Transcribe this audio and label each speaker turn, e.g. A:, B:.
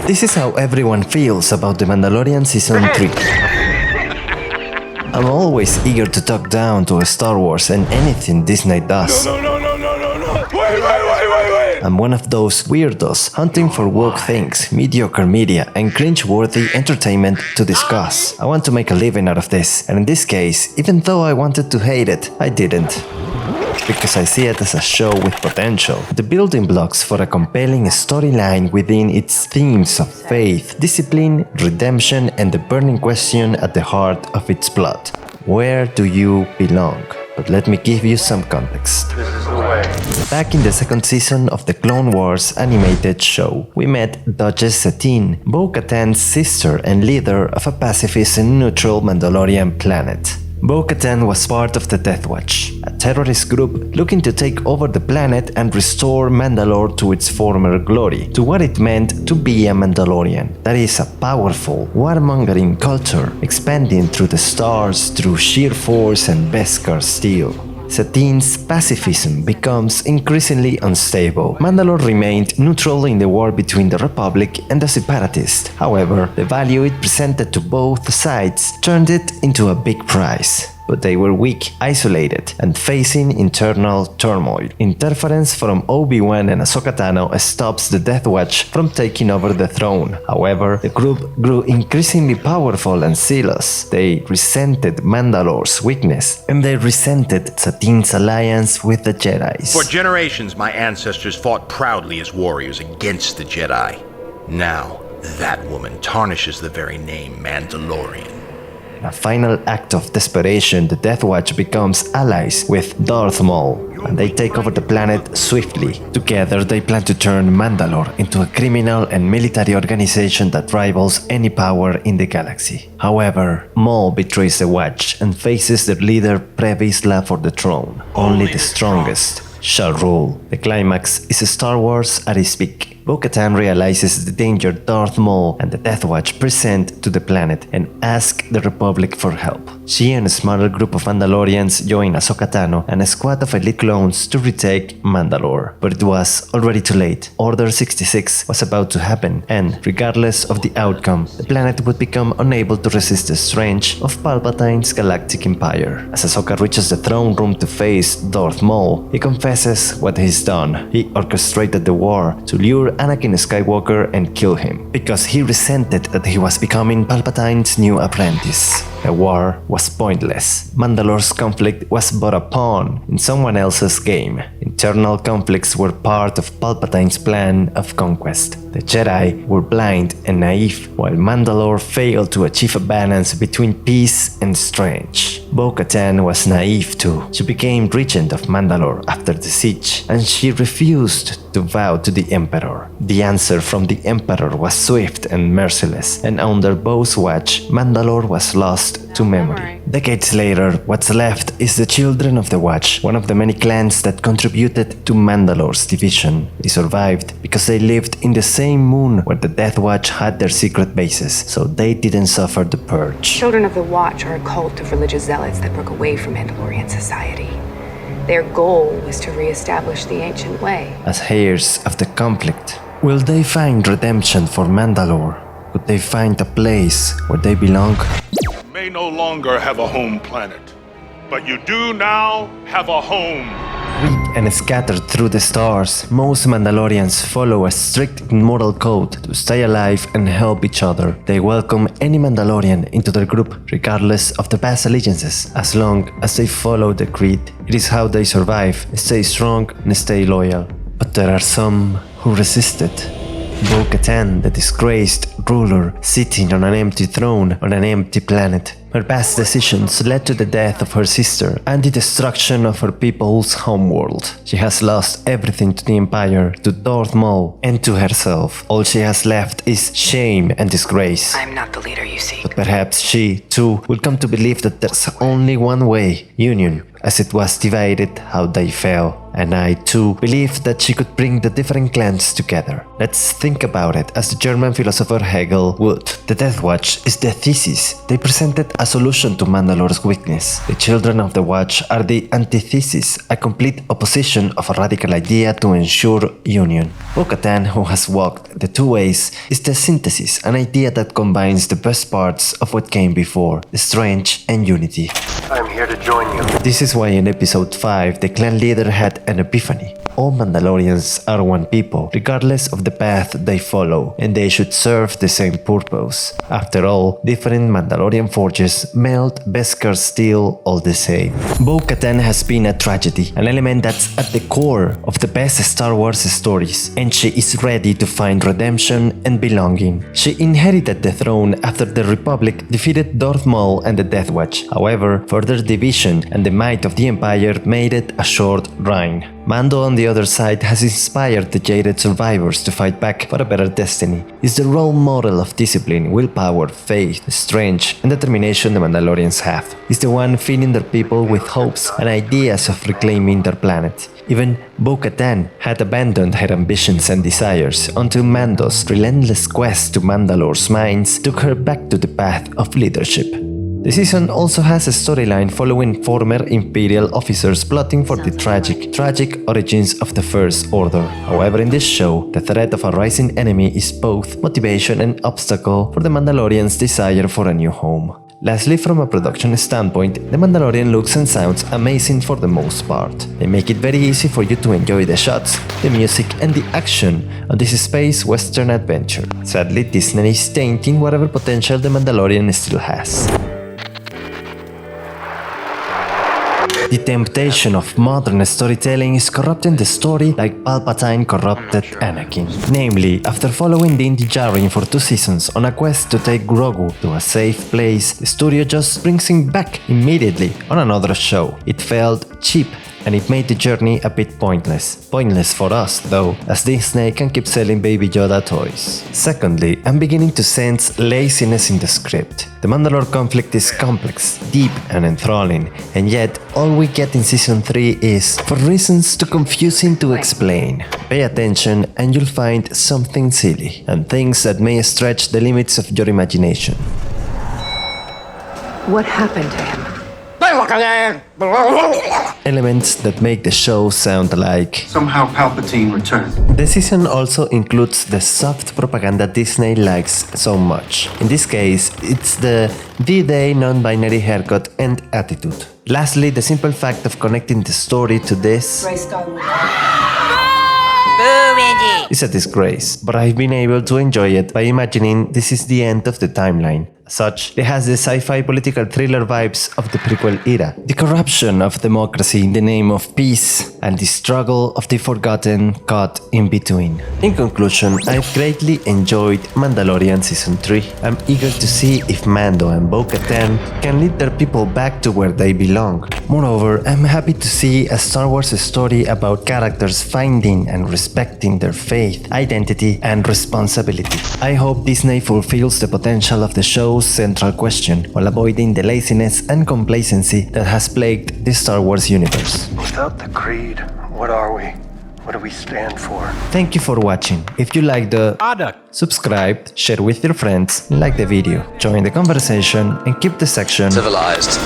A: This is how everyone feels about The Mandalorian Season 3. I'm always eager to talk down to Star Wars and anything Disney does.
B: No. Wait.
A: I'm one of those weirdos hunting for woke things, mediocre media, and cringe-worthy entertainment to discuss. I want to make a living out of this, and in this case, even though I wanted to hate it, I didn't. Because I see it as a show with potential. The building blocks for a compelling storyline within its themes of faith, discipline, redemption, and the burning question at the heart of its plot. Where do you belong? But let me give you some context.
B: This is the way.
A: Back in the second season of the Clone Wars animated show, we met Duchess Satine, Bo-Katan's sister and leader of a pacifist and neutral Mandalorian planet. Bo-Katan was part of the Death Watch, a terrorist group looking to take over the planet and restore Mandalore to its former glory, to what it meant to be a Mandalorian. That is a powerful, warmongering culture, expanding through the stars through sheer force and Beskar steel. Satine's pacifism becomes increasingly unstable. Mandalore remained neutral in the war between the Republic and the Separatists. However, the value it presented to both sides turned it into a big prize. But they were weak, isolated, and facing internal turmoil. Interference from Obi-Wan and Ahsoka Tano stops the Death Watch from taking over the throne. However, the group grew increasingly powerful and zealous. They resented Mandalore's weakness, and they resented Satine's alliance with the Jedis.
C: For generations, my ancestors fought proudly as warriors against the Jedi. Now, that woman tarnishes the very name Mandalorian.
A: In a final act of desperation, the Death Watch becomes allies with Darth Maul, and they take over the planet swiftly. Together, they plan to turn Mandalore into a criminal and military organization that rivals any power in the galaxy. However, Maul betrays the Watch and faces their leader Pre Vizsla for the throne. Only the strongest shall rule. The climax is Star Wars at its peak. Bo-Katan realizes the danger Darth Maul and the Death Watch present to the planet and asks the Republic for help. She and a smaller group of Mandalorians join Ahsoka Tano and a squad of elite clones to retake Mandalore. But it was already too late. Order 66 was about to happen, and regardless of the outcome, the planet would become unable to resist the strength of Palpatine's galactic empire. As Ahsoka reaches the throne room to face Darth Maul, he confesses what he's done. He orchestrated the war to lure Anakin Skywalker and kill him, because he resented that he was becoming Palpatine's new apprentice. The war was pointless. Mandalore's conflict was but a pawn in someone else's game. Internal conflicts were part of Palpatine's plan of conquest. The Jedi were blind and naive, while Mandalore failed to achieve a balance between peace and strength. Bo-Katan was naive too. She became regent of Mandalore after the siege, and she refused to vow to the Emperor. The answer from the Emperor was swift and merciless, and under Bo's watch, Mandalore was lost to memory. Decades later, what's left is the Children of the Watch, one of the many clans that contributed to Mandalore's division. They survived because they lived in the same moon where the Death Watch had their secret bases, so they didn't suffer the purge.
D: Children of the Watch are a cult of religious zealots that broke away from Mandalorian society. Their goal was to re-establish the ancient way.
A: As heirs of the conflict, will they find redemption for Mandalore? Could they find a place where they belong?
B: May no longer have a home planet, but you do now have a home.
A: Weak and scattered through the stars, most Mandalorians follow a strict moral code to stay alive and help each other. They welcome any Mandalorian into their group regardless of the past allegiances, as long as they follow the creed. It is how they survive, stay strong and stay loyal. But there are some who resisted. Bo-Katan, the disgraced ruler, sitting on an empty throne on an empty planet. Her past decisions led to the death of her sister and the destruction of her people's homeworld. She has lost everything to the Empire, to Darth Maul, and to herself. All she has left is shame and disgrace.
D: I'm not the leader you seek.
A: But perhaps she, too, will come to believe that there's only one way: union, as it was divided how they fell. And I too believed that she could bring the different clans together. Let's think about it as the German philosopher Hegel would. The Death Watch is the thesis. They presented a solution to Mandalore's weakness. The Children of the Watch are the antithesis, a complete opposition of a radical idea to ensure union. Bo-Katan, who has walked the two ways, is the synthesis, an idea that combines the best parts of what came before, the strange and unity.
E: I'm here to join you.
A: This is why in episode 5 the clan leader had an epiphany. All Mandalorians are one people, regardless of the path they follow, and they should serve the same purpose. After all, different Mandalorian forges melt Beskar steel all the same. Bo-Katan has been a tragedy, an element that's at the core of the best Star Wars stories, and she is ready to find redemption and belonging. She inherited the throne after the Republic defeated Darth Maul and the Death Watch. However, further division and the might of the Empire made it a short reign. Mando on the other side has inspired the jaded survivors to fight back for a better destiny. He's the role model of discipline, willpower, faith, strength, and determination the Mandalorians have. He's the one feeding their people with hopes and ideas of reclaiming their planet. Even Bo-Katan had abandoned her ambitions and desires until Mando's relentless quest to Mandalore's mines took her back to the path of leadership. The season also has a storyline following former Imperial officers plotting for the tragic origins of the First Order. However, in this show, the threat of a rising enemy is both motivation and obstacle for the Mandalorians' desire for a new home. Lastly, from a production standpoint, The Mandalorian looks and sounds amazing for the most part. They make it very easy for you to enjoy the shots, the music and the action of this space western adventure. Sadly, Disney is tainting whatever potential The Mandalorian still has. The temptation of modern storytelling is corrupting the story like Palpatine corrupted Anakin. Namely, after following Din Djarin for 2 seasons on a quest to take Grogu to a safe place, the studio just brings him back immediately on another show. It felt cheap, and it made the journey a bit pointless. Pointless for us, though, as Disney can keep selling Baby Yoda toys. Secondly, I'm beginning to sense laziness in the script. The Mandalore conflict is complex, deep and enthralling, and yet all we get in Season 3 is, for reasons too confusing to explain. Pay attention and you'll find something silly, and things that may stretch the limits of your imagination.
D: What happened to him?
A: Elements that make the show sound like
E: Somehow Palpatine returned.
A: The season also includes the soft propaganda Disney likes so much. In this case, it's the D-Day non-binary haircut and attitude. Lastly, the simple fact of connecting the story to this is a disgrace, but I've been able to enjoy it by imagining this is the end of the timeline. Such, it has the sci-fi political thriller vibes of the prequel era, the corruption of democracy in the name of peace, and the struggle of the forgotten caught in between. In conclusion, I've greatly enjoyed Mandalorian Season 3. I'm eager to see if Mando and Bo-Katan can lead their people back to where they belong. Moreover, I'm happy to see a Star Wars story about characters finding and respecting their faith, identity, and responsibility. I hope Disney fulfills the potential of the show's central question while avoiding the laziness and complacency that has plagued the Star Wars universe.
E: Without the creed, what are we? What do we stand for?
A: Thank you for watching. If you like the product, subscribe, share with your friends, like the video, join the conversation, and keep the section
F: civilized.